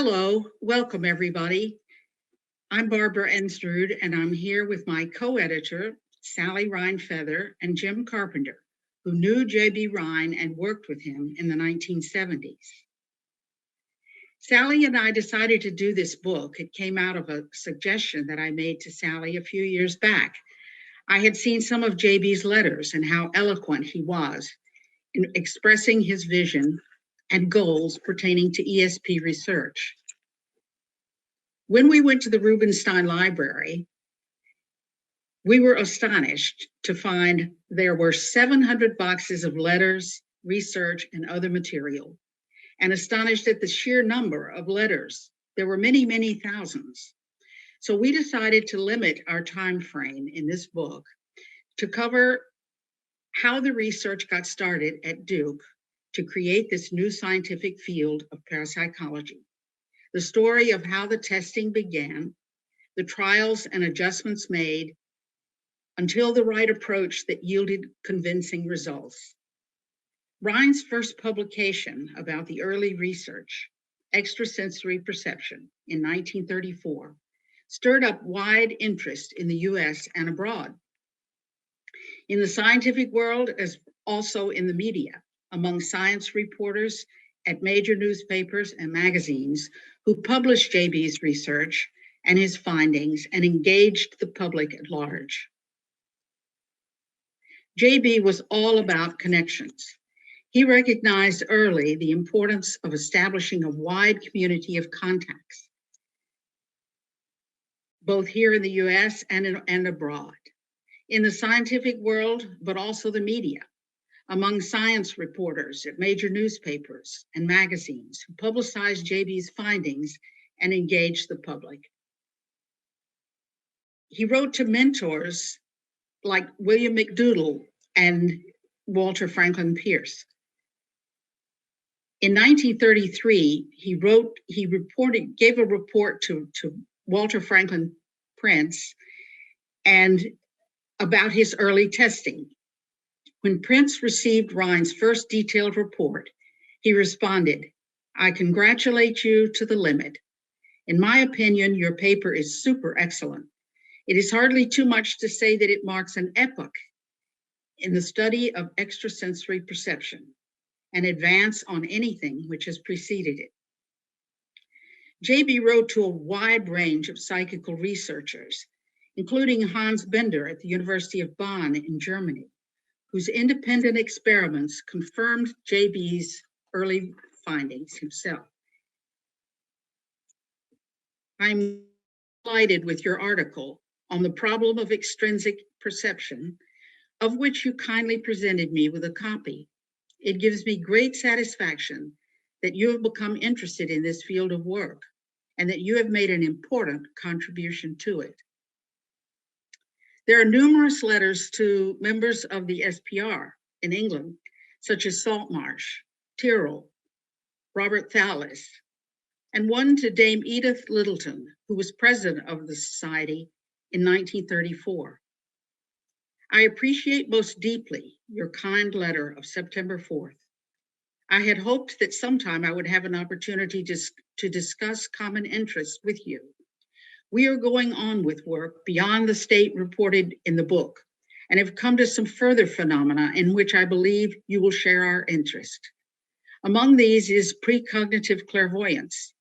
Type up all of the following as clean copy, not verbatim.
Hello, welcome everybody. I'm Barbara Enstrud, and I'm here with my co-editor, Sally Rhine Feather, and Jim Carpenter, who knew J.B. Rhine and worked with him in the 1970s. Sally and I decided to do this book. It came out of a suggestion that I made to Sally a few years back. I had seen some of J.B.'s letters and how eloquent he was in expressing his vision and goals pertaining to ESP research. When we went to the Rubenstein Library, we were astonished to find there were 700 boxes of letters, research, and other material, and astonished at the sheer number of letters. There were many, many thousands. So we decided to limit our time frame in this book to cover how the research got started at Duke to create this new scientific field of parapsychology, the story of how the testing began, the trials and adjustments made until the right approach that yielded convincing results. Rhine's first publication about the early research, extrasensory perception, in 1934, stirred up wide interest in the US and abroad, in the scientific world as also in the media, among science reporters at major newspapers and magazines who published JB's research and his findings and engaged the public at large. JB was all about connections. He recognized early the importance of establishing a wide community of contacts, both here in the US and abroad, in the scientific world, but also the media, among science reporters at major newspapers and magazines who publicized JB's findings and engaged the public. He wrote to mentors like William McDoodle and Walter Franklin Pierce. In 1933, he gave a report to Walter Franklin Prince and about his early testing. When Prince received Rhine's first detailed report, he responded, "I congratulate you to the limit. In my opinion, your paper is super excellent. It is hardly too much to say that it marks an epoch in the study of extrasensory perception, an advance on anything which has preceded it." JB wrote to a wide range of psychical researchers, including Hans Bender at the University of Bonn in Germany, whose independent experiments confirmed JB's early findings himself. I'm delighted with your article on the problem of extrinsic perception, of which you kindly presented me with a copy. It gives me great satisfaction that you have become interested in this field of work and that you have made an important contribution to it. There are numerous letters to members of the SPR in England, such as Saltmarsh, Tyrrell, Robert Thales, and one to Dame Edith Littleton, who was president of the society in 1934. I appreciate most deeply your kind letter of September 4th. I had hoped that sometime I would have an opportunity to discuss common interests with you. We are going on with work beyond the state reported in the book and have come to some further phenomena in which I believe you will share our interest. Among these is precognitive clairvoyance.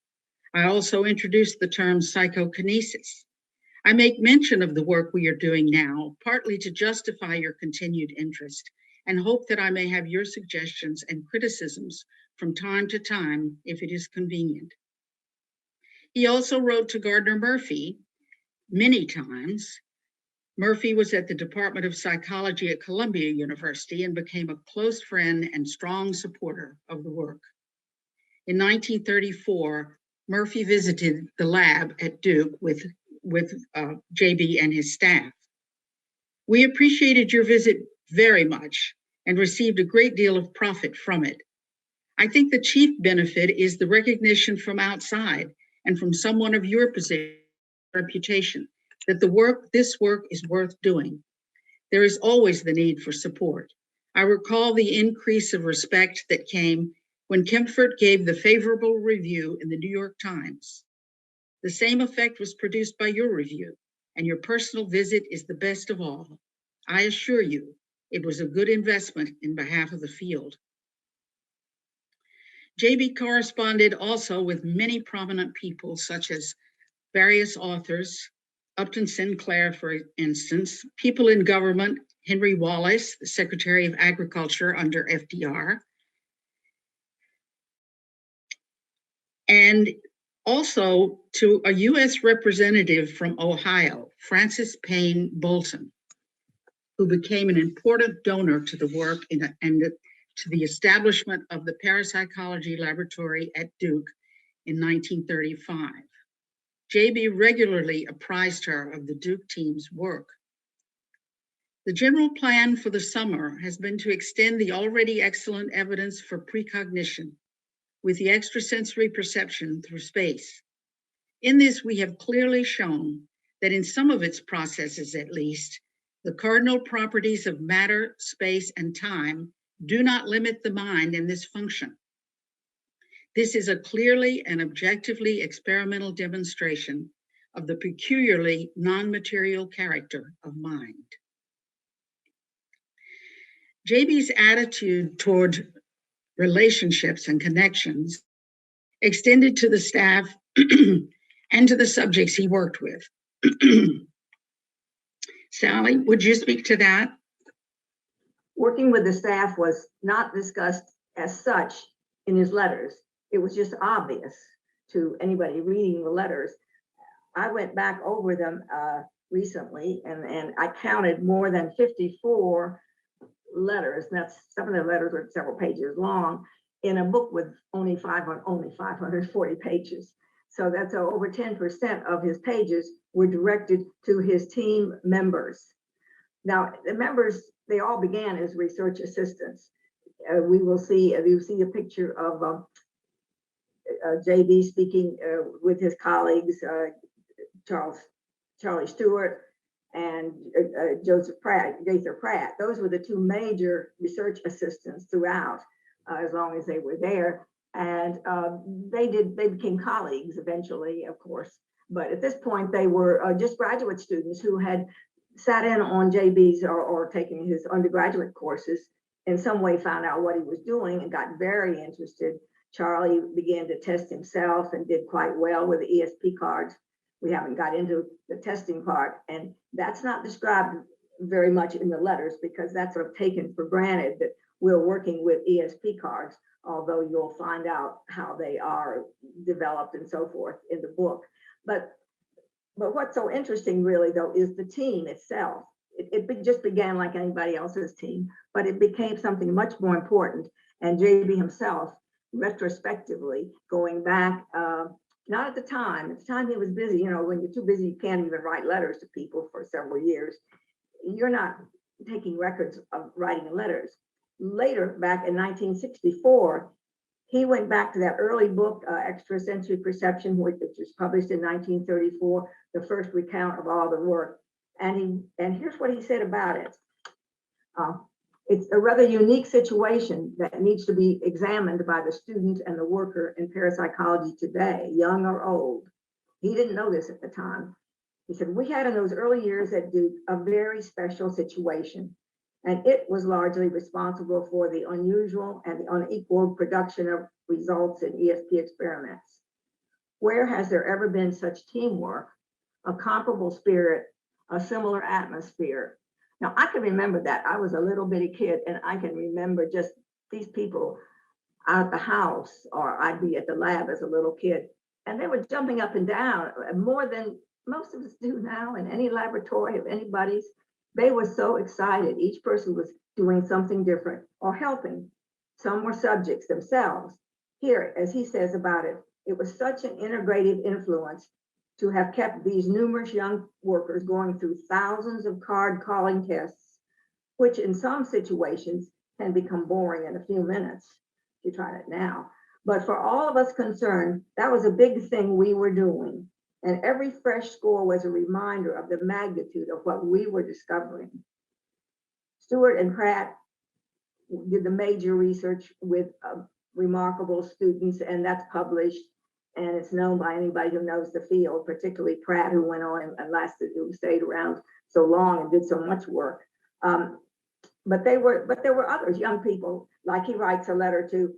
I also introduced the term psychokinesis. I make mention of the work we are doing now, partly to justify your continued interest and hope that I may have your suggestions and criticisms from time to time if it is convenient. He also wrote to Gardner Murphy many times. Murphy was at the Department of Psychology at Columbia University and became a close friend and strong supporter of the work. In 1934, Murphy visited the lab at Duke with JB and his staff. We appreciated your visit very much and received a great deal of profit from it. I think the chief benefit is the recognition from outside and from someone of your position, reputation, that this work is worth doing. There is always the need for support. I recall the increase of respect that came when Kempfert gave the favorable review in the New York Times. The same effect was produced by your review, and your personal visit is the best of all. I assure you, it was a good investment in behalf of the field. JB corresponded also with many prominent people, such as various authors, Upton Sinclair, for instance, people in government, Henry Wallace, the Secretary of Agriculture under FDR, and also to a U.S. representative from Ohio, Francis Payne Bolton, who became an important donor to the work and to the establishment of the Parapsychology Laboratory at Duke in 1935. JB regularly apprised her of the Duke team's work. The general plan for the summer has been to extend the already excellent evidence for precognition with the extrasensory perception through space. In this, we have clearly shown that in some of its processes, at least, the cardinal properties of matter, space, and time do not limit the mind in this function. This is a clearly and objectively experimental demonstration of the peculiarly non-material character of mind. JB's attitude toward relationships and connections extended to the staff and to the subjects he worked with. Sally, would you speak to that? Working with the staff was not discussed as such in his letters. It was just obvious to anybody reading the letters. I went back over them recently, and I counted more than 54 letters. And that's, some of the letters are several pages long in a book with only 540 pages. So that's over 10% of his pages were directed to his team members. Now, the members, they all began as research assistants. You see a picture of JB speaking with his colleagues, Charlie Stewart and Joseph Pratt. Those were the two major research assistants throughout, as long as they were there. And they became colleagues eventually, of course. But at this point, they were just graduate students who had sat in on JB's or taken his undergraduate courses, in some way found out what he was doing and got very interested. Charlie began to test himself and did quite well with the ESP cards. We haven't got into the testing part, and that's not described very much in the letters because that's sort of taken for granted that we're working with ESP cards, although you'll find out how they are developed and so forth in the book. But what's so interesting really though is the team itself. It just began like anybody else's team, but it became something much more important. And JB himself, retrospectively, going back, not at the time he was busy, you know, when you're too busy, you can't even write letters to people for several years. You're not taking records of writing letters. Later, back in 1964, he went back to that early book, Extrasensory Perception, which was published in 1934, the first recount of all the work. And here's what he said about it. It's a rather unique situation that needs to be examined by the student and the worker in parapsychology today, young or old. He didn't know this at the time. He said, we had in those early years at Duke a very special situation, and it was largely responsible for the unusual and the unequal production of results in ESP experiments. Where has there ever been such teamwork, a comparable spirit, a similar atmosphere? Now, I can remember that. I was a little bitty kid, and I can remember just these people out at the house, or I'd be at the lab as a little kid, and they were jumping up and down more than most of us do now in any laboratory of anybody's. They were so excited. Each person was doing something different or helping. Some were subjects themselves. Here, as he says about it, it was such an integrative influence to have kept these numerous young workers going through thousands of card calling tests, which in some situations can become boring in a few minutes if you try it now. But for all of us concerned, that was a big thing we were doing. And every fresh score was a reminder of the magnitude of what we were discovering. Stewart and Pratt did the major research with remarkable students, and that's published, and it's known by anybody who knows the field, particularly Pratt, who went on and lasted, who stayed around so long and did so much work. But there were others, young people, like he writes a letter to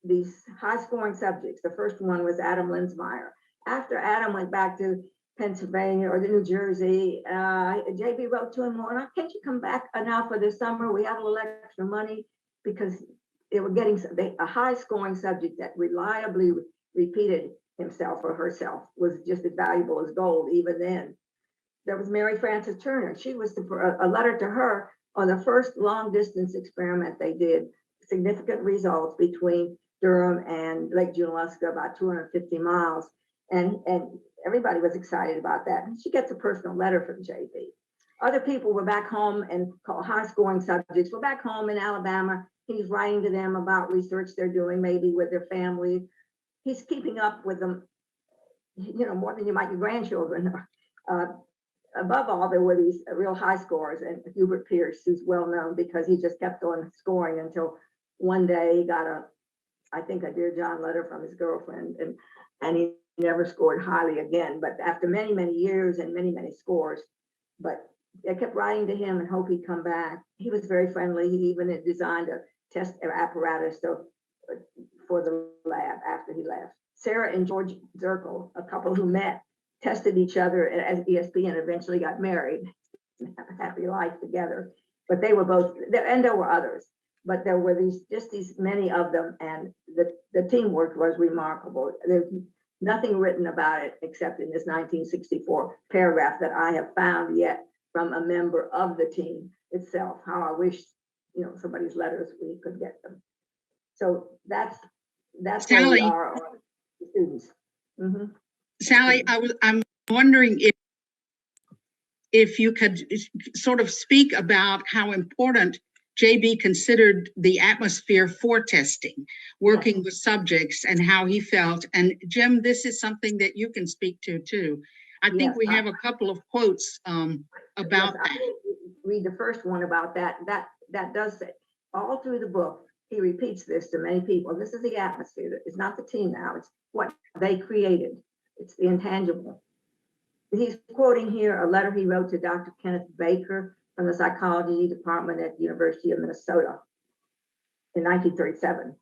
these high scoring subjects. The first one was Adam Linsmeyer. After Adam went back to Pennsylvania or the New Jersey, JB wrote to him, well, can't you come back now for the summer? We have a little extra money, because they were getting a high scoring subject that reliably repeated himself or herself was just as valuable as gold even then. There was Mary Frances Turner. She was a letter to her on the first long distance experiment they did, significant results between Durham and Lake Junaluska, about 250 miles. And everybody was excited about that. And she gets a personal letter from JB. Other people were back home and called high scoring subjects were back home in Alabama. He's writing to them about research they're doing, maybe with their family. He's keeping up with them, more than you might your grandchildren. Above all, there were these real high scores, and Hubert Pierce, who's well known because he just kept on scoring until one day he got I think a Dear John letter from his girlfriend, and he never scored highly again. But after many, many years and many, many scores, but they kept writing to him and hope he'd come back. He was very friendly. He even had designed a test apparatus for the lab after he left. Sarah and George Zirkle, a couple who met, tested each other at ESP and eventually got married and have a happy life together. But they were both, and there were others, but there were these many of them, and the teamwork was remarkable. There's nothing written about it except in this 1964 paragraph that I have found yet from a member of the team itself. How I wish, somebody's letters, we could get them. So that's where we are on the students. Mm-hmm. Sally, I'm wondering if you could sort of speak about how important JB considered the atmosphere for testing, working with subjects, and how he felt. And Jim, this is something that you can speak to too. I think we have a couple of quotes about that. I read the first one about that. That does say all through the book. He repeats this to many people. This is the atmosphere. It's not the team now. It's what they created. It's the intangible. He's quoting here a letter he wrote to Dr. Kenneth Baker from the psychology department at the University of Minnesota in 1937.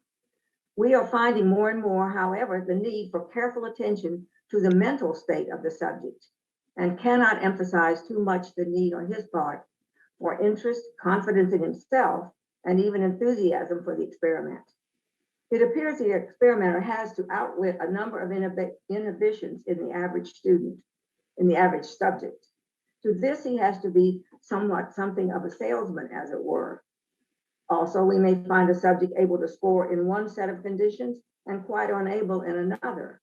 We are finding more and more, however, the need for careful attention to the mental state of the subject, and cannot emphasize too much the need on his part for interest, confidence in himself, and even enthusiasm for the experiment. It appears the experimenter has to outwit a number of inhibitions in the average student, in the average subject. To this, he has to be something of a salesman, as it were. Also, we may find a subject able to score in one set of conditions and quite unable in another.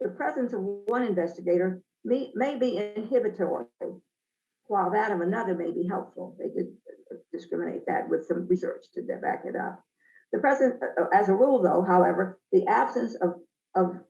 The presence of one investigator may be inhibitory, while that of another may be helpful. They did discriminate that with some research to back it up. The present, as a rule, though, however, the absence of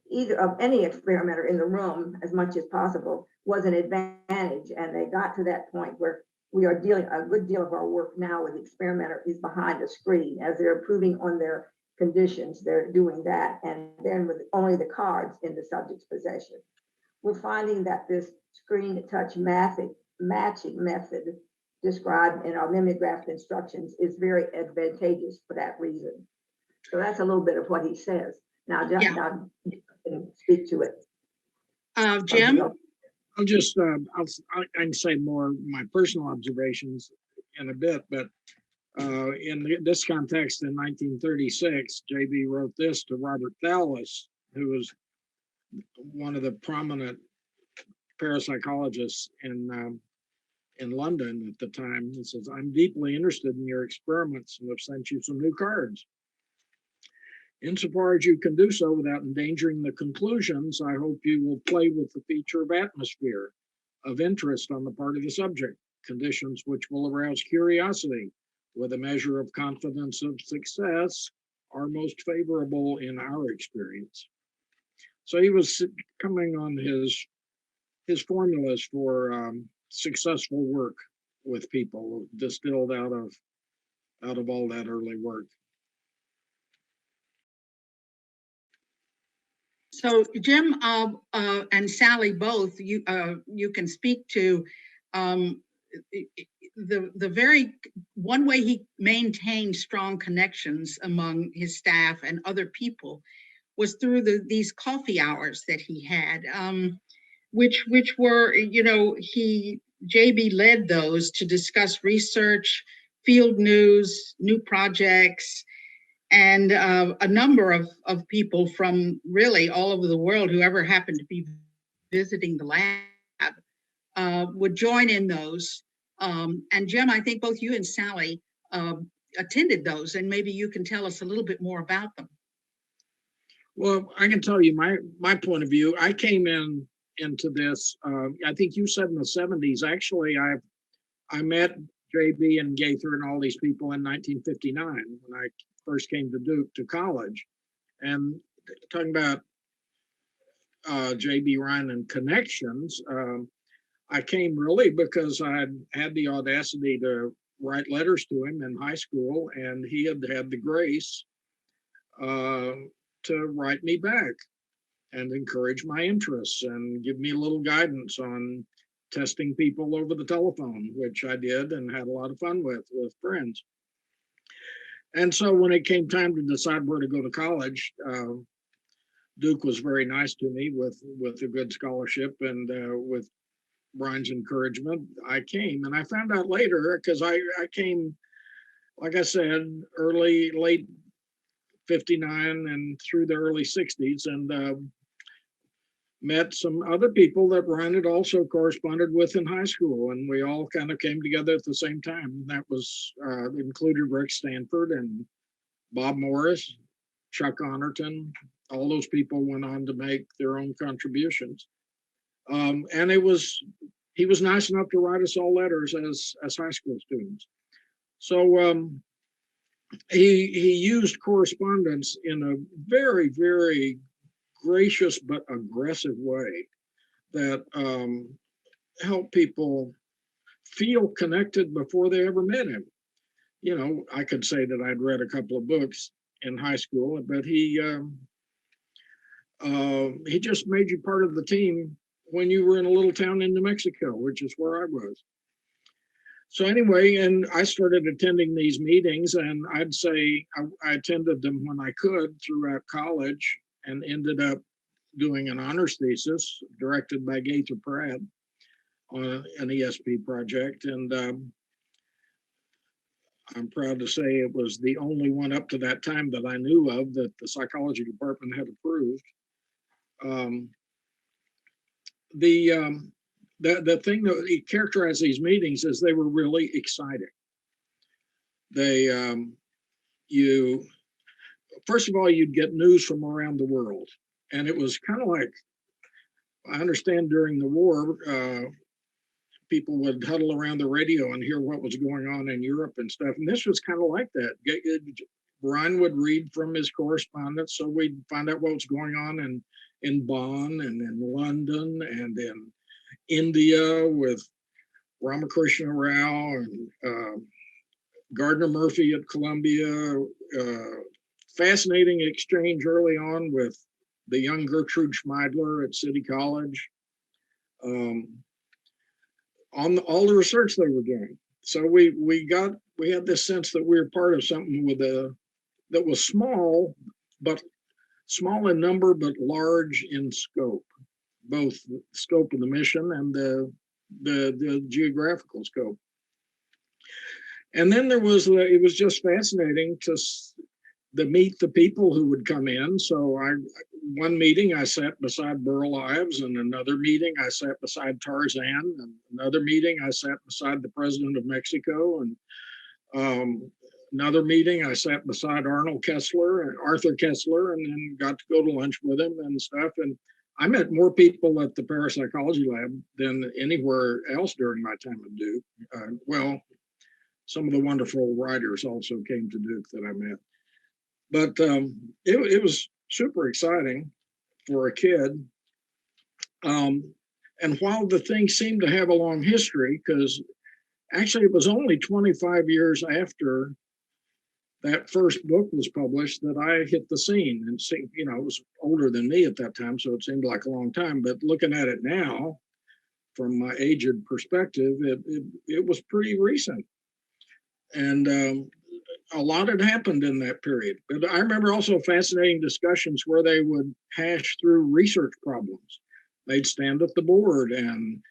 any experimenter in the room as much as possible was an advantage, and they got to that point where we are dealing a good deal of our work now with the experimenter is behind the screen. As they're improving on their conditions, they're doing that, and then with only the cards in the subject's possession. We're finding that this screen touch matching method described in our mimeographed instructions is very advantageous for that reason. So that's a little bit of what he says. Now, John, now you can speak to it. Jim? I'll just, I can say more of my personal observations in a bit, but in this context in 1936, JB wrote this to Robert Thales, who was one of the prominent parapsychologists in London at the time. He says, "I'm deeply interested in your experiments and have sent you some new cards. Insofar as you can do so without endangering the conclusions, I hope you will play with the feature of atmosphere, of interest on the part of the subject, conditions which will arouse curiosity with a measure of confidence of success are most favorable in our experience." So he was coming on his formulas for successful work with people, distilled out of all that early work. So Jim and Sally both, you can speak to um, the very one way he maintained strong connections among his staff and other people was through these coffee hours that he had, which were, JB led those to discuss research, field news, new projects, and a number of people from really all over the world, whoever happened to be visiting the lab, would join in those. And Jim, I think both you and Sally attended those, and maybe you can tell us a little bit more about them. Well, I can tell you my point of view. I came into this. I think you said in the 70s. Actually, I met JB and Gaither and all these people in 1959 when I first came to Duke to college. And talking about JB Rhine and connections, I came really because I had the audacity to write letters to him in high school, and he had the grace to write me back and encourage my interests and give me a little guidance on testing people over the telephone, which I did and had a lot of fun with friends. And so when it came time to decide where to go to college, Duke was very nice to me with a good scholarship, and with Brian's encouragement, I came. And I found out later, because I came, like I said, late 59 and through the early 60s, and met some other people that Brian had also corresponded with in high school, and we all kind of came together at the same time. That was included Rick Stanford and Bob Morris, Chuck Honorton. All those people went on to make their own contributions. And he was nice enough to write us all letters as high school students. So he used correspondence in a very, very gracious but aggressive way that helped people feel connected before they ever met him. I could say that I'd read a couple of books in high school, but he just made you part of the team when you were in a little town in New Mexico, which is where I was. So anyway, and I started attending these meetings, and I'd say I attended them when I could throughout college, and ended up doing an honors thesis directed by Gaither Pratt on an ESP project. And I'm proud to say it was the only one up to that time that I knew of that the psychology department had approved. The thing that characterized these meetings is they were really exciting. First of all, you'd get news from around the world, and it was kind of like, I understand during the war, people would huddle around the radio and hear what was going on in Europe and stuff. And this was kind of like that. Ryan would read from his correspondence, so we'd find out what was going on in Bonn and in London and in India with Ramakrishna Rao and Gardner Murphy at Columbia. Fascinating exchange early on with the young Gertrude Schmeidler at City College. On all the research they were doing. So we had this sense that we were part of something that was small in number, but large in scope, both the scope of the mission and the geographical scope. And then it was just fascinating to meet the people who would come in. So one meeting I sat beside Burl Ives, and another meeting I sat beside Tarzan, and another meeting I sat beside the president of Mexico, and another meeting I sat beside Arthur Kessler, and then got to go to lunch with him and stuff. And I met more people at the parapsychology lab than anywhere else during my time at Duke. Well, some of the wonderful writers also came to Duke that I met. But it was super exciting for a kid. And while the thing seemed to have a long history, because actually it was only 25 years after that first book was published that I hit the scene. And see, you know, it was older than me at that time, so it seemed like a long time. But looking at it now, from my aged perspective, it was pretty recent. And a lot had happened in that period. But I remember also fascinating discussions where they would hash through research problems. They'd stand at the board and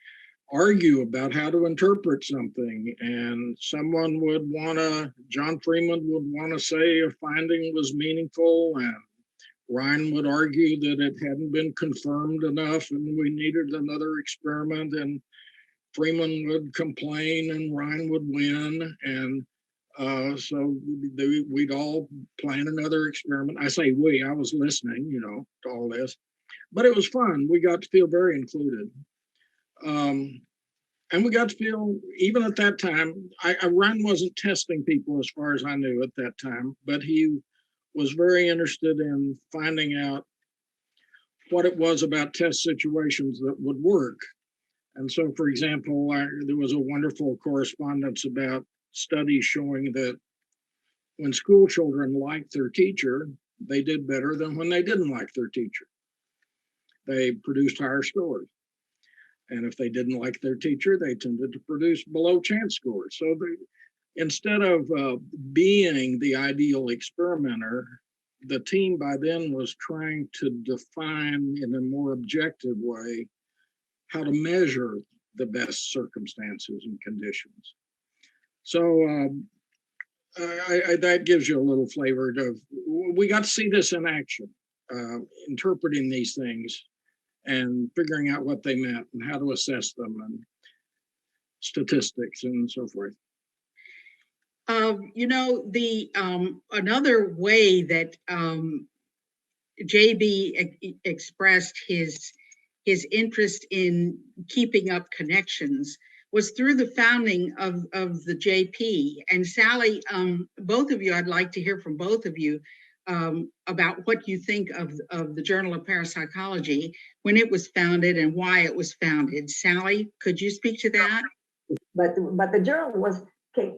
argue about how to interpret something, and someone would want to, John Freeman would want to say a finding was meaningful, and Rhine would argue that it hadn't been confirmed enough and we needed another experiment, and Freeman would complain and Rhine would win. And so we'd all plan another experiment. I say we, I was listening, you know, to all this, but it was fun. We got to feel very included. And we got to feel, even at that time, Rhine wasn't testing people as far as I knew at that time, but he was very interested in finding out what it was about test situations that would work. And so, for example, there was a wonderful correspondence about studies showing that when school children liked their teacher, they did better than when they didn't like their teacher. They produced higher scores. And if they didn't like their teacher, they tended to produce below chance scores. So instead of being the ideal experimenter, the team by then was trying to define in a more objective way how to measure the best circumstances and conditions. So that gives you a little flavor of, we got to see this in action, interpreting these things and figuring out what they meant and how to assess them and statistics and so forth. You know, the another way that JB expressed his interest in keeping up connections was through the founding of the JP. And Sally, both of you, I'd like to hear from both of you about what you think of the Journal of Parapsychology when it was founded and why it was founded. Sally, could you speak to that? But the journal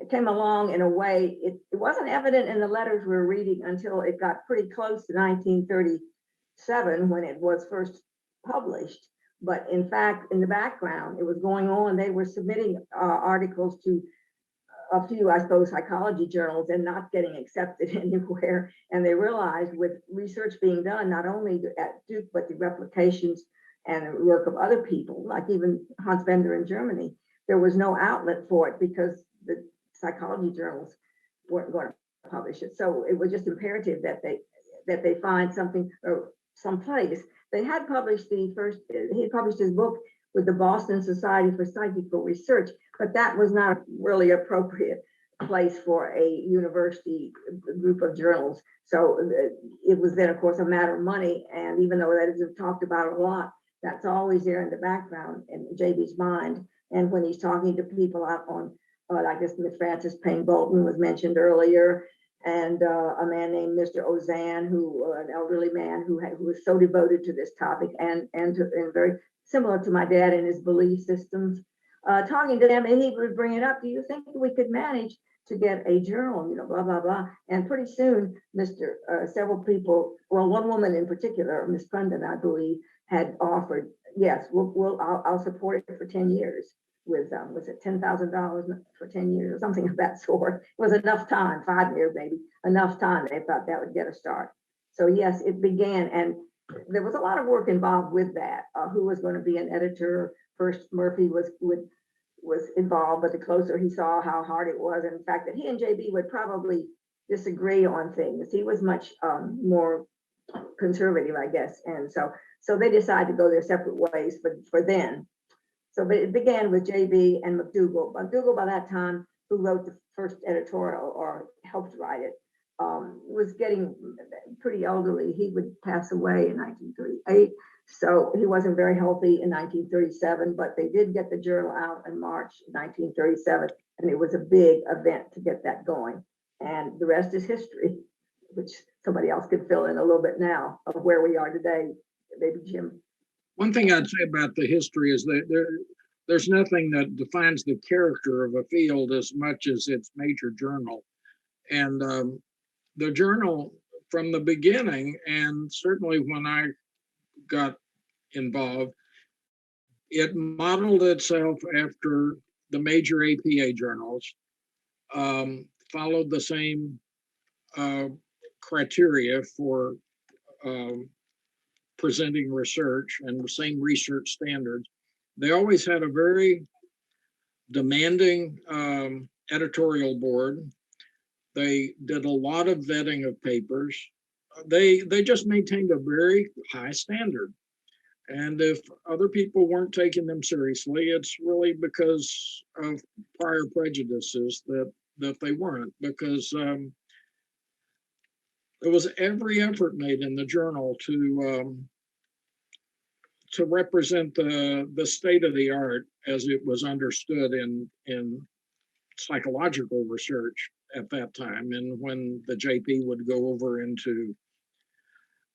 came along in a way, it wasn't evident in the letters we were reading until it got pretty close to 1937 when it was first published. But in fact, in the background, it was going on. They were submitting articles to a few, I suppose, psychology journals and not getting accepted anywhere. And they realized with research being done, not only at Duke, but the replications and the work of other people, like even Hans Bender in Germany, there was no outlet for it because the psychology journals weren't going to publish it. So it was just imperative that they find something or someplace. They had published he published his book with the Boston Society for Psychical Research, but that was not a really appropriate place for a university group of journals. So it was then, of course, a matter of money. And even though that isn't talked about a lot, that's always there in the background in JB's mind. And when he's talking to people out on, like this, Miss Frances Payne Bolton was mentioned earlier, and a man named Mr. Ozanne, an elderly man who was so devoted to this topic and very similar to my dad in his belief systems, talking to them, and he would bring it up. Do you think we could manage to get a journal? You know, blah blah blah. And pretty soon, several people, well, one woman in particular, Miss Pundon, I believe, had offered, yes, I'll support it for 10 years. With was it $10,000 for 10 years or something of that sort? It was enough time, 5 years maybe, enough time. They thought that would get a start. So yes, it began, and there was a lot of work involved with that. Who was going to be an editor? First, Murphy was involved, but the closer he saw how hard it was, and in fact that he and JB would probably disagree on things. He was much more conservative, I guess, and so they decided to go their separate ways for then. So but it began with JB and McDougall. McDougall, by that time, who wrote the first editorial or helped write it, was getting pretty elderly. He would pass away in 1938. So he wasn't very healthy in 1937, but they did get the journal out in March 1937. And it was a big event to get that going. And the rest is history, which somebody else could fill in a little bit now of where we are today. Maybe Jim. One thing I'd say about the history is that there's nothing that defines the character of a field as much as its major journal. And the journal from the beginning, and certainly when I got involved, it modeled itself after the major APA journals, followed the same criteria for presenting research and the same research standards. They always had a very demanding editorial board. They did a lot of vetting of papers. They just maintained a very high standard. And if other people weren't taking them seriously, it's really because of prior prejudices that they weren't, because there was every effort made in the journal to represent the state of the art as it was understood in psychological research at that time. And when the JP would go over into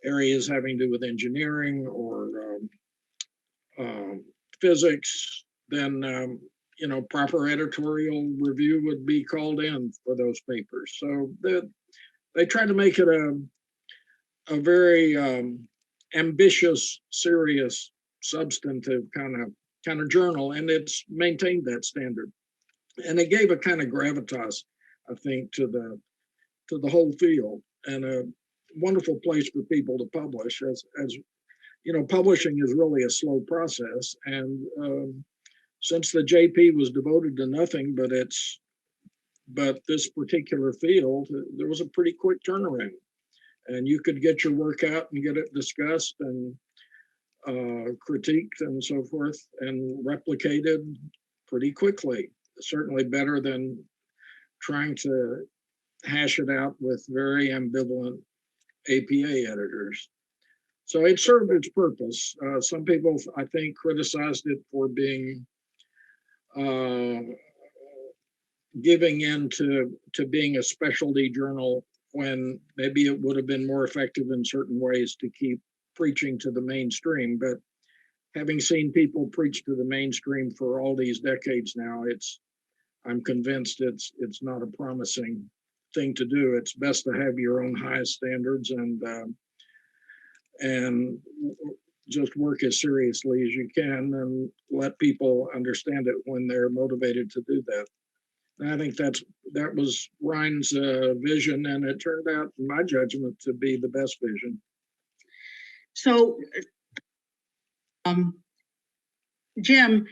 areas having to do with engineering or physics, then proper editorial review would be called in for those papers. So they tried to make it a very ambitious, serious, substantive kind of journal, and it's maintained that standard. And it gave a kind of gravitas, I think, to the whole field, and a wonderful place for people to publish. As publishing is really a slow process, and since the JP was devoted to nothing but this particular field, there was a pretty quick turnaround, and you could get your work out and get it discussed and critiqued and so forth and replicated pretty quickly. Certainly better than trying to hash it out with very ambivalent APA editors. So it served its purpose. Some people, I think, criticized it for being giving in to being a specialty journal, when maybe it would have been more effective in certain ways to keep preaching to the mainstream. But having seen people preach to the mainstream for all these decades now, I'm convinced it's not a promising thing to do. It's best to have your own highest standards and just work as seriously as you can and let people understand it when they're motivated to do that. And I think that was Rhine's vision, and it turned out, in my judgment, to be the best vision. So, Jim,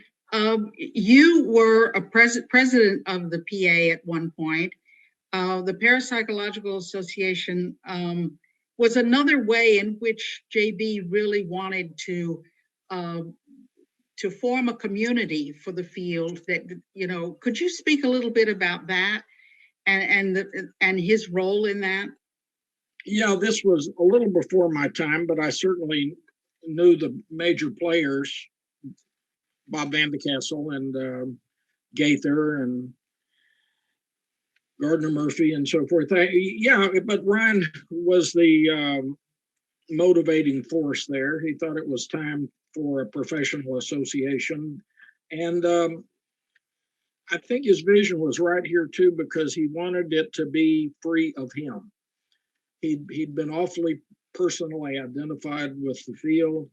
you were a president of the PA at one point. The Parapsychological Association was another way in which JB really wanted to form a community for the field. That, could you speak a little bit about that and his role in that? Yeah, this was a little before my time, but I certainly knew the major players, Bob Van de Kessel and Gaither and Gardner Murphy and so forth. But Rhine was the motivating force there. He thought it was time for a professional association. And I think his vision was right here too, because he wanted it to be free of him. He'd been awfully personally identified with the field.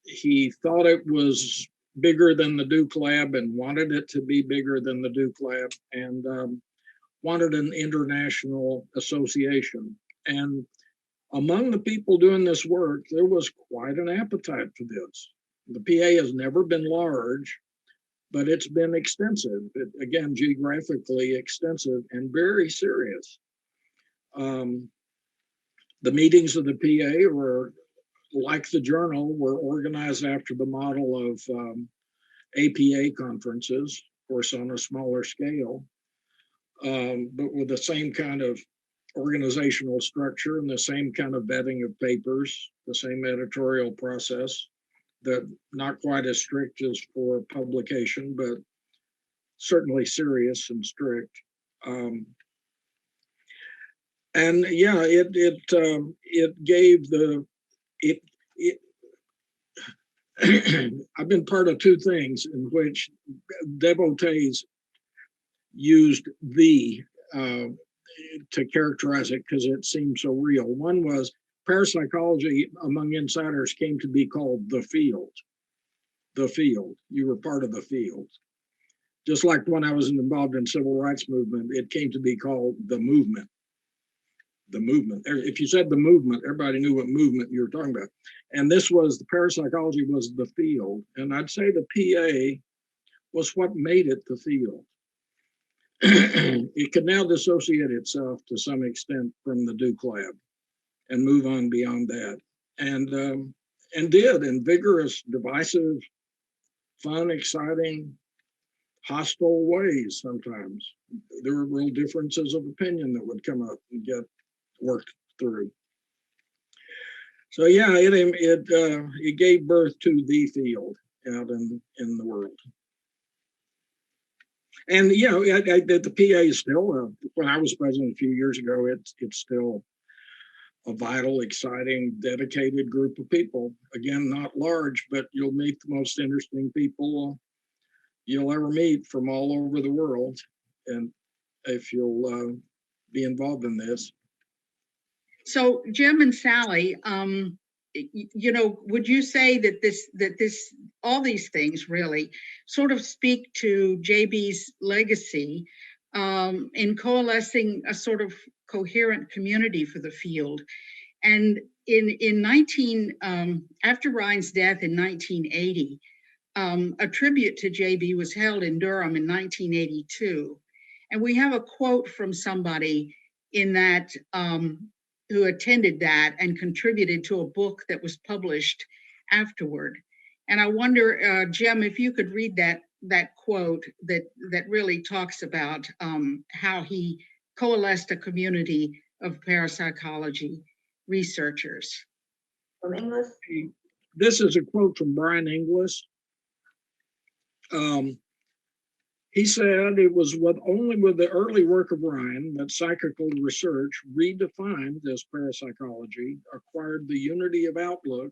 He thought it was bigger than the Duke Lab and wanted it to be bigger than the Duke Lab, and wanted an international association. And among the people doing this work, there was quite an appetite for this. The PA has never been large, but it's been extensive. Again, geographically extensive and very serious. The meetings of the PA were, like the journal, were organized after the model of APA conferences, of course, on a smaller scale, but with the same kind of organizational structure and the same kind of vetting of papers, the same editorial process, that not quite as strict as for publication, but certainly serious and strict. And yeah, it gave I've been part of two things in which devotees used to characterize it because it seemed so real. One was parapsychology among insiders came to be called the field. The field. You were part of the field. Just like when I was involved in civil rights movement, it came to be called the movement. The movement. If you said the movement, everybody knew what movement you were talking about. And this was, the parapsychology was the field. And I'd say the PA was what made it the field. It can now dissociate itself to some extent from the Duke Lab and move on beyond that. And did in vigorous, divisive, fun, exciting, hostile ways sometimes. There were real differences of opinion that would come up and get worked through. So yeah, it gave birth to the field out in the world. And you know, the PA is still, when I was president a few years ago, it's still a vital, exciting, dedicated group of people. Again, not large, but you'll meet the most interesting people you'll ever meet from all over the world. And if you'll be involved in this. So Jim and Sally, you know, would you say that all these things really sort of speak to JB's legacy in coalescing a sort of coherent community for the field? And after Rhine's death in 1980, a tribute to JB was held in Durham in 1982. And we have a quote from somebody in that who attended that and contributed to a book that was published afterward. And I wonder, Jim, if you could read that quote that really talks about how he coalesced a community of parapsychology researchers. From English? This is a quote from Brian Inglis. He said it was only with the early work of Rhine that psychical research, redefined as parapsychology, acquired the unity of outlook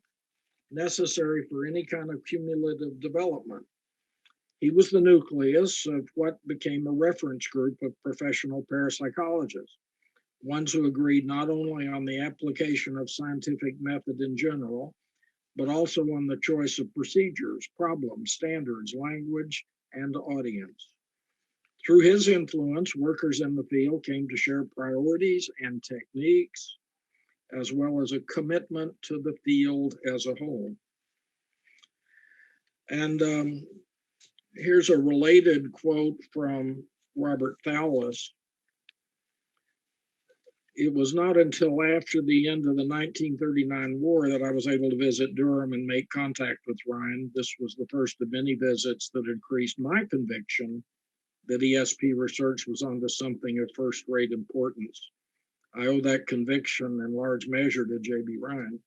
necessary for any kind of cumulative development. He was the nucleus of what became a reference group of professional parapsychologists, ones who agreed not only on the application of scientific method in general, but also on the choice of procedures, problems, standards, language, and audience. Through his influence, workers in the field came to share priorities and techniques, as well as a commitment to the field as a whole. And here's a related quote from Robert Thales. It was not until after the end of the 1939 war that I was able to visit Durham and make contact with Rhine. This was the first of many visits that increased my conviction that ESP research was onto something of first-rate importance. I owe that conviction in large measure to J.B. Rhine.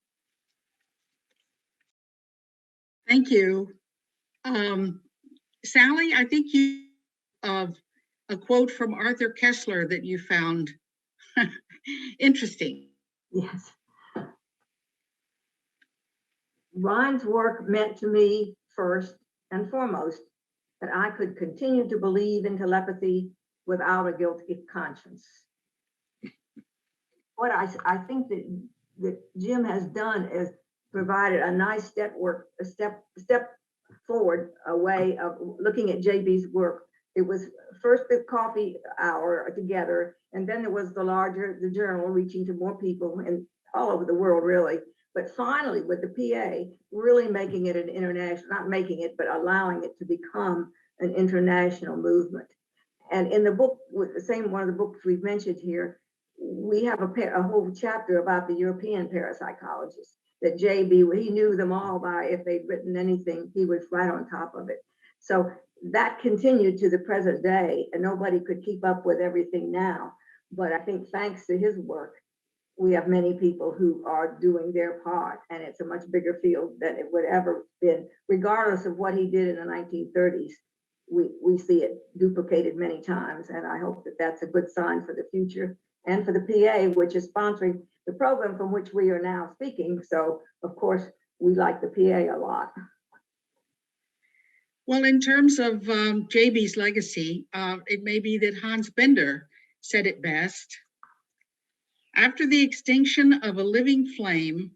Thank you. Sally, I think you have a quote from Arthur Kessler that you found interesting. Yes. Rhine's work meant to me first and foremost that I could continue to believe in telepathy without a guilty conscience. What I think that Jim has done is provided a nice step forward, a way of looking at JB's work. It was first the coffee hour together, and then there was the journal reaching to more people and all over the world, really. But finally, with the PA, really making it an international, not making it, but allowing it to become an international movement. And in the book, with the same one of the books we've mentioned here, we have a whole chapter about the European parapsychologists that JB, he knew them all by, if they'd written anything, he was right on top of it. So that continued to the present day, and nobody could keep up with everything now. But I think thanks to his work, we have many people who are doing their part, and it's a much bigger field than it would ever been, regardless of what he did in the 1930s. We see it duplicated many times, and I hope that that's a good sign for the future and for the PA, which is sponsoring the program from which we are now speaking. So, of course, we like the PA a lot. Well, in terms of JB's legacy, it may be that Hans Bender said it best. After the extinction of a living flame,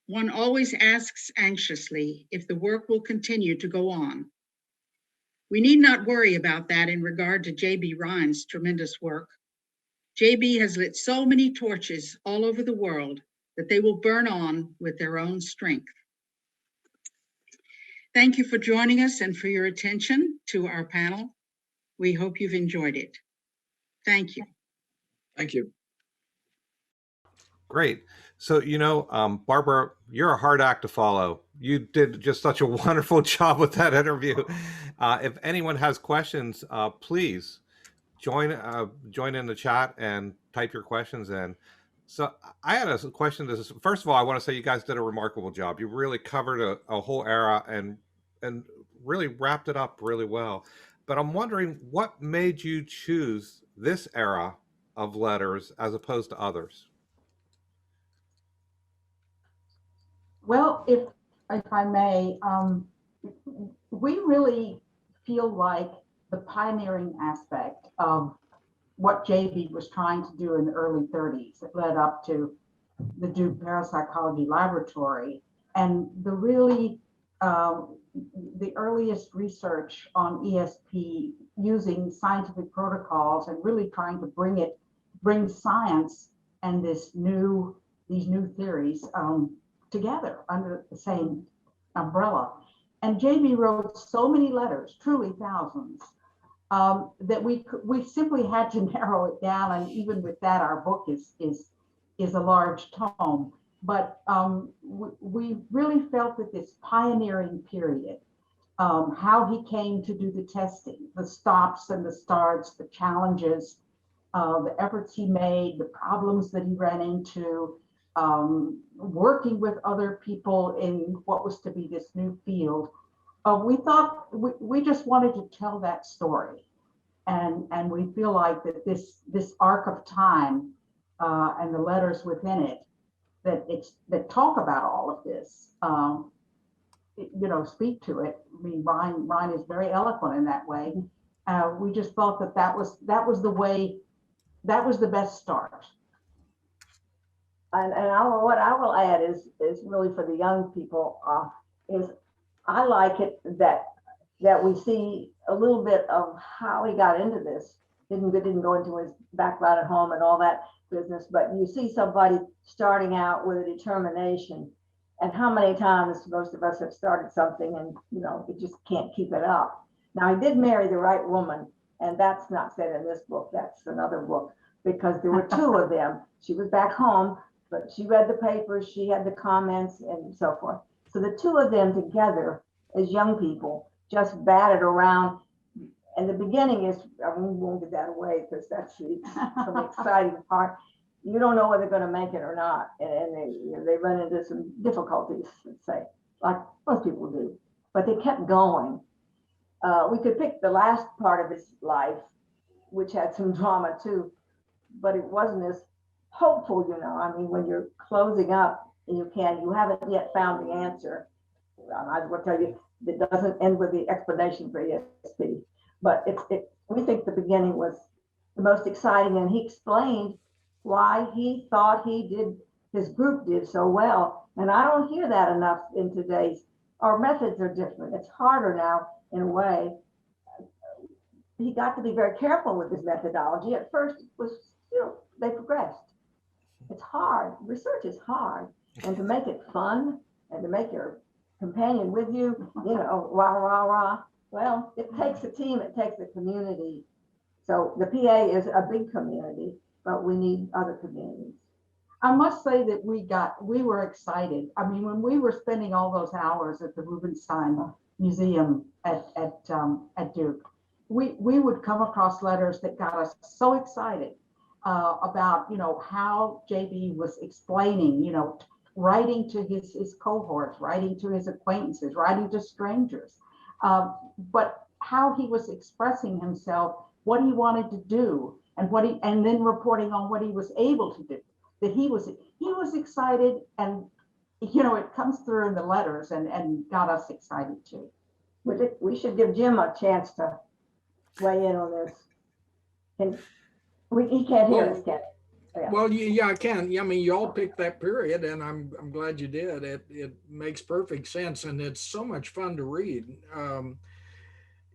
one always asks anxiously if the work will continue to go on. We need not worry about that in regard to J.B. Rhine's tremendous work. J.B. has lit so many torches all over the world that they will burn on with their own strength. Thank you for joining us and for your attention to our panel. We hope you've enjoyed it. Thank you. Thank you. Great. So, Barbara, you're a hard act to follow. You did just such a wonderful job with that interview. If anyone has questions, please join in the chat and type your questions in. So I had a question. First of all, I want to say you guys did a remarkable job. You really covered a whole era and really wrapped it up really well. But I'm wondering, what made you choose this era of letters as opposed to others? Well, if I may, we really feel like the pioneering aspect of what JB was trying to do in the early 30s, that led up to the Duke Parapsychology Laboratory, and the earliest research on ESP using scientific protocols and really trying to bring science and these new theories together under the same umbrella. And JB wrote so many letters, truly thousands, that we simply had to narrow it down. And even with that, our book is a large tome. But we really felt that this pioneering period, how he came to do the testing, the stops and the starts, the challenges, the efforts he made, the problems that he ran into, working with other people in what was to be this new field. We thought we just wanted to tell that story, and we feel like that this arc of time and the letters within it that talk about all of this, speak to it. I mean, Rhine is very eloquent in that way. We just thought that was the way, that was the best start. And what I will add is really for the young people, is I like it that we see a little bit of how he got into this. Didn't go into his background at home and all that business, but you see somebody starting out with a determination, and how many times most of us have started something and you just can't keep it up. Now, he did marry the right woman, and that's not said in this book. That's another book, because there were two of them. She was back home, but she read the papers, she had the comments and so forth. So the two of them together as young people just batted around. And the beginning is, I won't give that away because that's the exciting part. You don't know whether they're going to make it or not. And they run into some difficulties, let's say, like most people do. But they kept going. We could pick the last part of his life, which had some drama too, but it wasn't as hopeful, I mean, when you're closing up and you haven't yet found the answer. I might as well tell you, it doesn't end with the explanation for ESP, but we think the beginning was the most exciting, and he explained why he thought his group did so well. And I don't hear that enough in today's, our methods are different. It's harder now in a way. He got to be very careful with his methodology. At first it was, they progressed. It's hard. Research is hard. And to make it fun and to make your companion with you, rah, rah, rah. Well, it takes a team, it takes a community. So the PA is a big community, but we need other communities. I must say that we were excited. I mean, when we were spending all those hours at the Rubenstein Museum at Duke, we would come across letters that got us so excited about, how JB was explaining, writing to his cohorts, writing to his acquaintances, writing to strangers, but how he was expressing himself, what he wanted to do, and then reporting on what he was able to do. That he was excited, and it comes through in the letters and got us excited too. We should give Jim a chance to weigh in on this. He can't hear us, Ken. Yeah. Well, yeah, I can. Yeah, I mean, you all picked that period, and I'm glad you did. It makes perfect sense, and it's so much fun to read.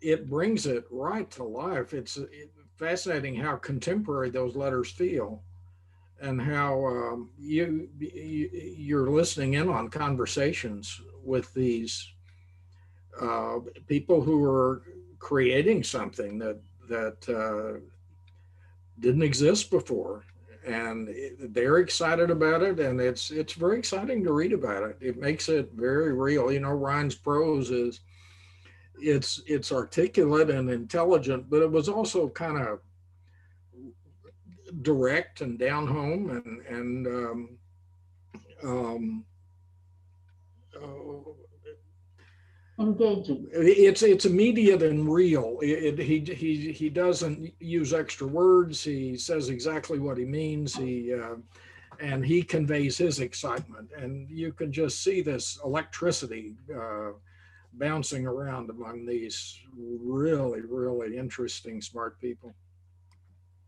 It brings it right to life. It's fascinating how contemporary those letters feel, and how you're listening in on conversations with these people who are creating something that didn't exist before, and they're excited about it, and it's very exciting to read about it. It makes it very real. You know, Rhine's prose is it's articulate and intelligent, but it was also kind of direct and down home, and um, uh, Engaging. it's immediate and real. He doesn't use extra words. He says exactly what he means. And he conveys his excitement, and you can just see this electricity bouncing around among these really, really interesting, smart people.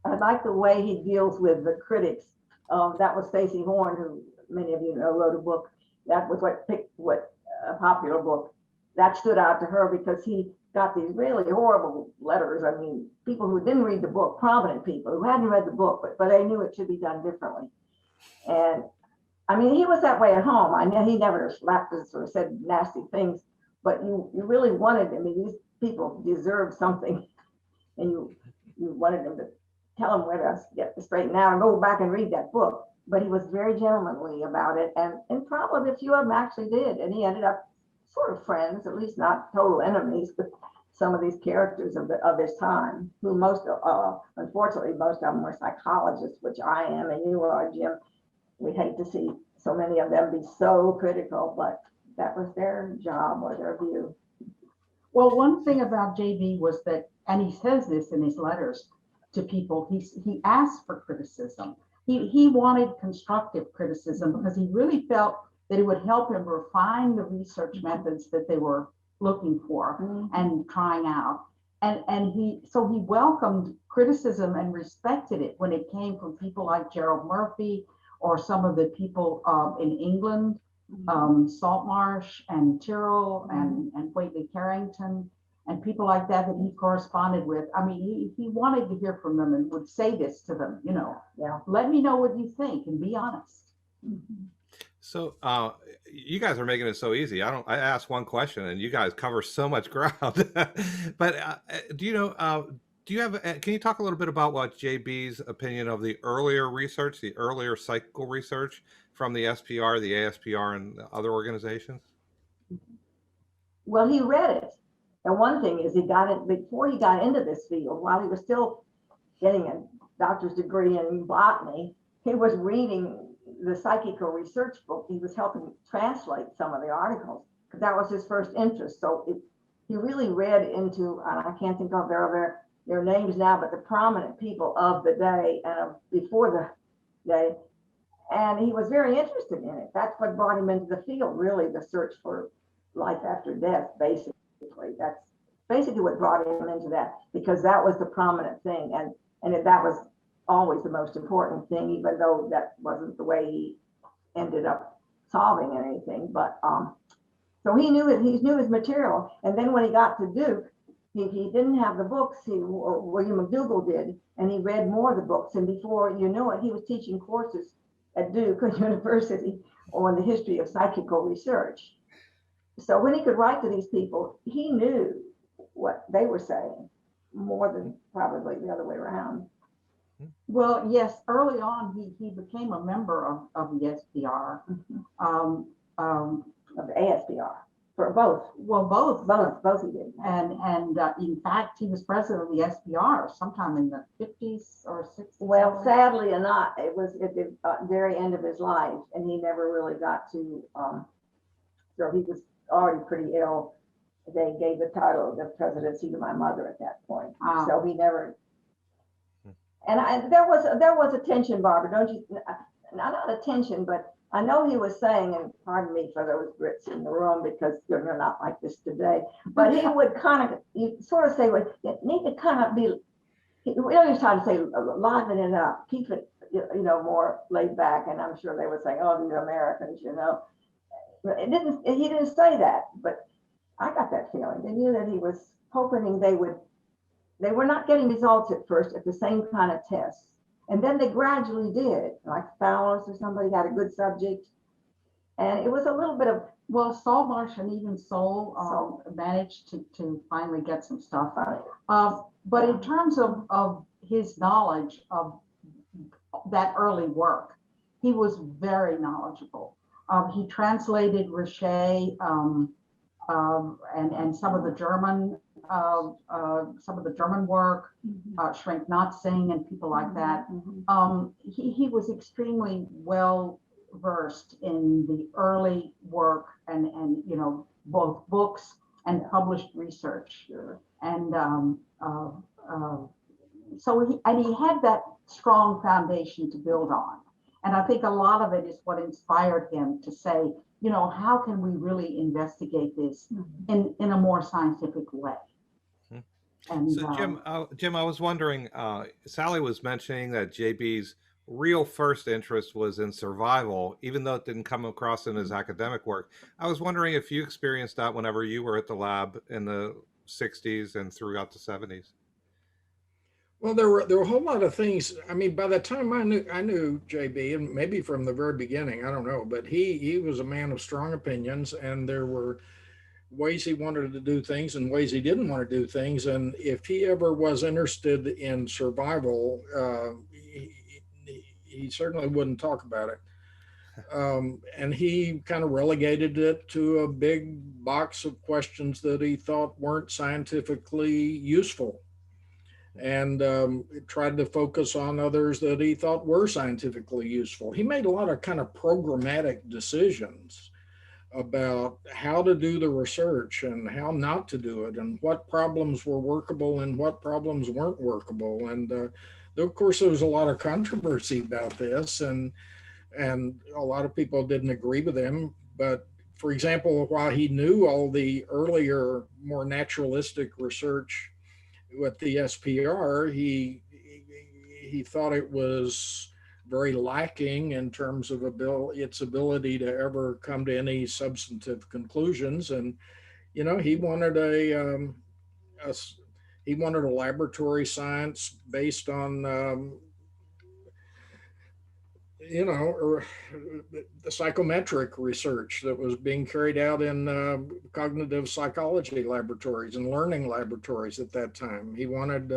I like the way he deals with the critics. That was Stacey Horn, who many of you know wrote a book. That was what picked what a popular book that stood out to her, because he got these really horrible letters. I mean, people who didn't read the book, prominent people who hadn't read the book, but they knew it should be done differently. And I mean, he was that way at home. I know he never slapped us or said nasty things, but you really wanted, I mean, these people deserve something, and you wanted them to tell him where to get the straighten out and go back and read that book. But he was very gentlemanly about it, and probably a few of them actually did, and he ended up sort of friends, at least not total enemies, with some of these characters of his time, who most, unfortunately, most of them were psychologists, which I am, and you are, Jim. We hate to see so many of them be so critical, but that was their job or their view. Well, one thing about JB was that, and he says this in his letters to people, he asked for criticism. He wanted constructive criticism because he really felt that it would help him refine the research methods that they were looking for and trying out. And he welcomed criticism and respected it when it came from people like Gerald Murphy, or some of the people in England, Saltmarsh and Tyrrell and Whately Carrington, and people like that he corresponded with. I mean, he wanted to hear from them and would say this to them, you know, let me know what you think and be honest. So you guys are making it so easy. I asked one question and you guys cover so much ground. But do you know, do you have, can you talk a little bit about what JB's opinion of the earlier research, the earlier psychical research from the SPR, the ASPR, and other organizations? Well, he read it. And one thing is, he got it before he got into this field, while he was still getting a doctor's degree in botany. He was reading the psychical research book. He was helping translate some of the articles, because that was his first interest. So he really read into, and I can't think of their names now, but the prominent people of the day and before the day. And he was very interested in it. That's what brought him into the field, really, the search for life after death, basically. That's basically what brought him into that, because that was the prominent thing. And that was always the most important thing, even though that wasn't the way he ended up solving anything. But so he knew his material. And then when he got to Duke, he didn't have the books. William McDougall did, and he read more of the books. And before you know it, he was teaching courses at Duke University on the history of psychical research. So when he could write to these people, he knew what they were saying more than probably the other way around. Well, yes, early on, he became a member of the SPR. Of the ASPR, for both. Well, both he did. And in fact, he was president of the SPR sometime in the 50s or 60s. Well, sadly enough, it was at the very end of his life, and he never really got to, so he was already pretty ill. They gave the title of the presidency to my mother at that point. So he never, and there was a tension, Barbara, don't you? Not a tension, but I know he was saying, and pardon me for those Brits in the room, because they're not like this today, but he would kind of, sort of say, well, you need to kind of be, he really was trying to say, liven it up, keep it more laid back. And I'm sure they would say, oh, these Americans, But he didn't say that, but I got that feeling. They knew that he was hoping they were not getting results at first at the same kind of tests. And then they gradually did, like Fowler's or somebody had a good subject. And it was a little bit of, Well, Saltmarsh and even Sol managed to finally get some stuff out of it. But in terms of his knowledge of that early work, he was very knowledgeable. He translated Richet and some of the German work, Schrenk-Notzing and people like that. He was extremely well versed in the early work and both books and published research. And so he had that strong foundation to build on. And I think a lot of it is what inspired him to say, how can we really investigate this in a more scientific way? And So Jim, I was wondering, Sally was mentioning that JB's real first interest was in survival, even though it didn't come across in his academic work. I was wondering if you experienced that whenever you were at the lab in the 60s and throughout the 70s. Well, there were a whole lot of things. I mean, by the time I knew JB, and maybe from the very beginning, I don't know, but he was a man of strong opinions, and there were ways he wanted to do things and ways he didn't want to do things. And if he ever was interested in survival, he certainly wouldn't talk about it. And he kind of relegated it to a big box of questions that he thought weren't scientifically useful, and tried to focus on others that he thought were scientifically useful. He made a lot of kind of programmatic decisions about how to do the research and how not to do it, and what problems were workable and what problems weren't workable. And of course, there was a lot of controversy about this, and a lot of people didn't agree with him. But for example, while he knew all the earlier, more naturalistic research with the SPR, he thought it was very lacking in terms of its ability to ever come to any substantive conclusions. And he wanted a laboratory science based on the psychometric research that was being carried out in cognitive psychology laboratories and learning laboratories at that time. He wanted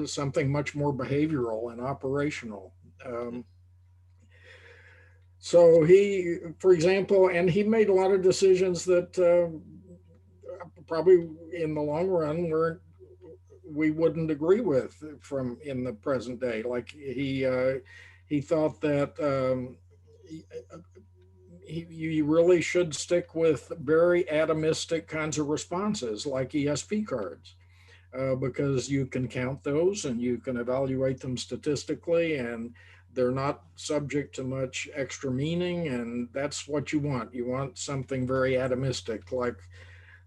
something much more behavioral and operational. So he, for example, and he made a lot of decisions that probably in the long run we wouldn't agree with from in the present day. Like he thought that you really should stick with very atomistic kinds of responses like ESP cards, because you can count those and you can evaluate them statistically, and they're not subject to much extra meaning, and that's what you want. You want something very atomistic, like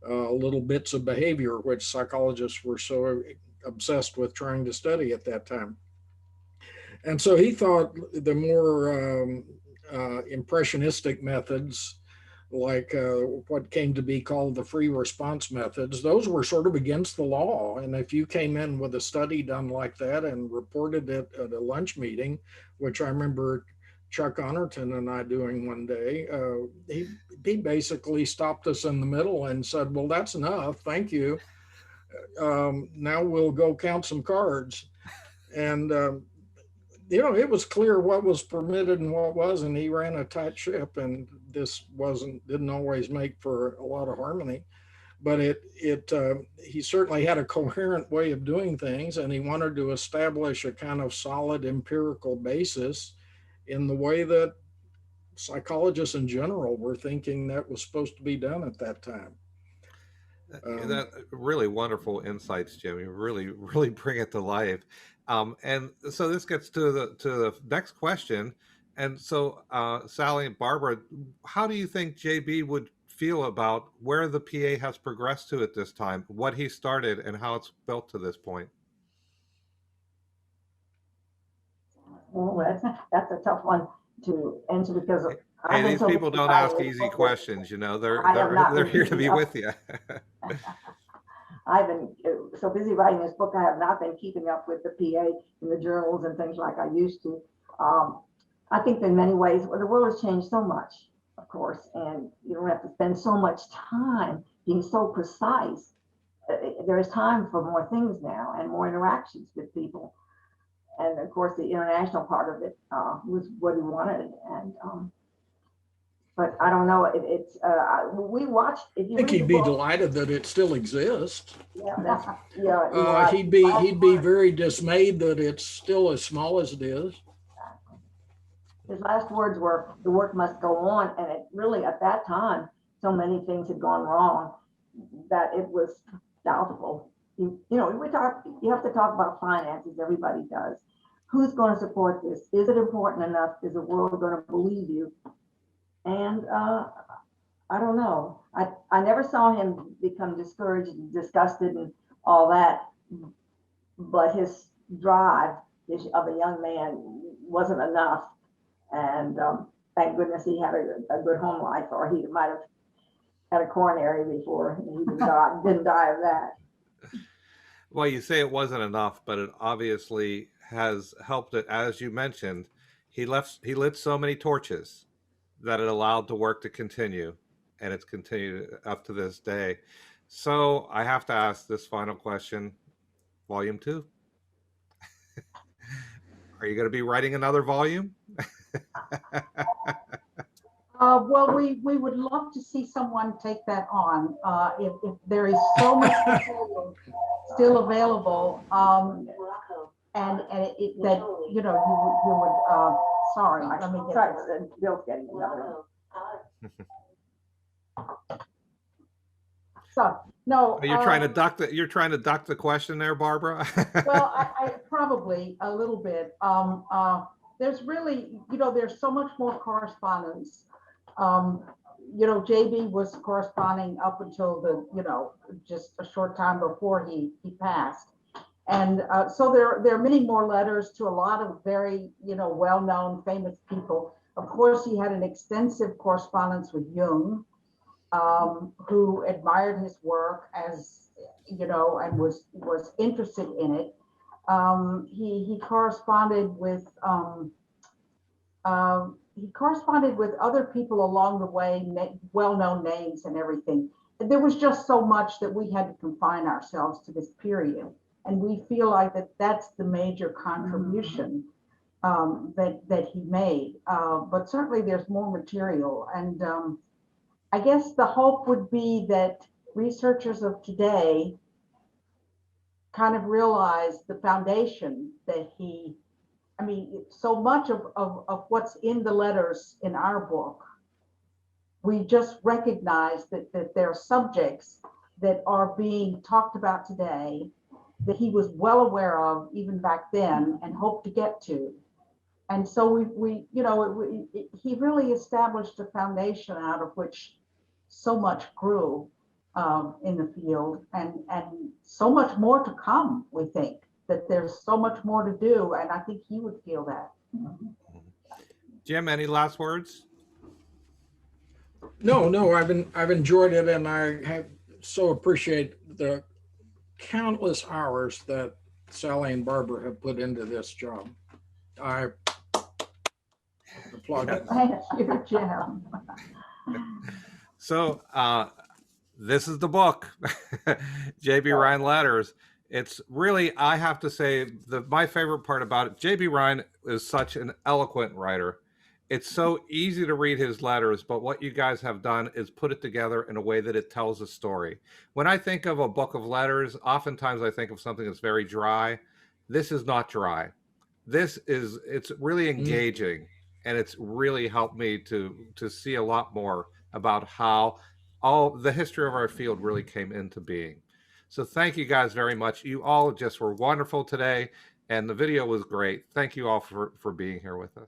little bits of behavior, which psychologists were so obsessed with trying to study at that time. And so he thought the more impressionistic methods, like what came to be called the free response methods, those were sort of against the law. And if you came in with a study done like that and reported it at a lunch meeting, which I remember Chuck Honorton and I doing one day, he basically stopped us in the middle and said, well, that's enough, thank you. Now we'll go count some cards. And it was clear what was permitted and what wasn't. He ran a tight ship, and this didn't always make for a lot of harmony, but he certainly had a coherent way of doing things, and he wanted to establish a kind of solid empirical basis in the way that psychologists in general were thinking that was supposed to be done at that time. That really wonderful insights, Jim. You really bring it to life. And so this gets to the next question. And so, Sally and Barbara, how do you think JB would feel about where the PA has progressed to at this time, what he started, and how it's built to this point? Well, that's a tough one to answer because Hey, I've been these so people busy don't writing ask this easy book that questions, you know. They're I have not they're been here to be keeping up. with you. I've been so busy writing this book, I have not been keeping up with the PA and the journals and things like I used to. I think in many ways, well, the world has changed so much, of course, and you don't have to spend so much time being so precise. There is time for more things now and more interactions with people. And of course, the international part of it was what he wanted. And but I don't know. We watched. If I you think read the he'd be book, delighted that it still exists. yeah, that's yeah. You know, He'd be very dismayed that it's still as small as it is. his last words were, "The work must go on," and it really, at that time, so many things had gone wrong that it was doubtful. You know, we talk. You have to talk about finances. Everybody does. Who's going to support this? Is it important enough? Is the world going to believe you? And I don't know. I never saw him become discouraged and disgusted and all that, but his drive of a young man wasn't enough. And thank goodness he had a good home life, or he might have had a coronary before he didn't die of that. Well, you say it wasn't enough, but it obviously has helped it. As you mentioned, he lit so many torches that it allowed the work to continue, and it's continued up to this day. So I have to ask this final question, volume 2. Are you going to be writing another volume? Well, we would love to see someone take that on. If there is so much material still available, and that, you know, you would, sorry, let me get Sorry, Bill's getting another one. So, no. You're trying to duck the question there, Barbara? Well, I probably a little bit. There's really, you know, there's so much more correspondence. You know, JB was corresponding up until you know, just a short time before he passed. And so there are many more letters to a lot of very, you know, well-known, famous people. Of course, he had an extensive correspondence with Jung, who admired his work, as you know, and was interested in it. He corresponded with other people along the way, well-known names and everything. There was just so much that we had to confine ourselves to this period, and we feel like that's the major contribution that he made. But certainly, there's more material, and I guess the hope would be that researchers of today kind of realize the foundation that I mean, so much of what's in the letters in our book, we just recognize that there are subjects that are being talked about today that he was well aware of even back then and hoped to get to. And so we you know, he really established a foundation out of which so much grew in the field, and so much more to come. We think that there's so much more to do, and I think he would feel that. Jim, any last words? No, I've enjoyed it, and I have so appreciate the countless hours that Sally and Barbara have put into this job. I applaud you. Thank you, Jim. So this is the book, J.B. Rhine Letters. It's really, I have to say, my favorite part about it, J.B. Rhine is such an eloquent writer. It's so easy to read his letters, but what you guys have done is put it together in a way that it tells a story. When I think of a book of letters, oftentimes I think of something that's very dry. This is not dry. It's really engaging, and it's really helped me to see a lot more about how all the history of our field really came into being. So thank you guys very much. You all just were wonderful today, and the video was great. Thank you all for being here with us.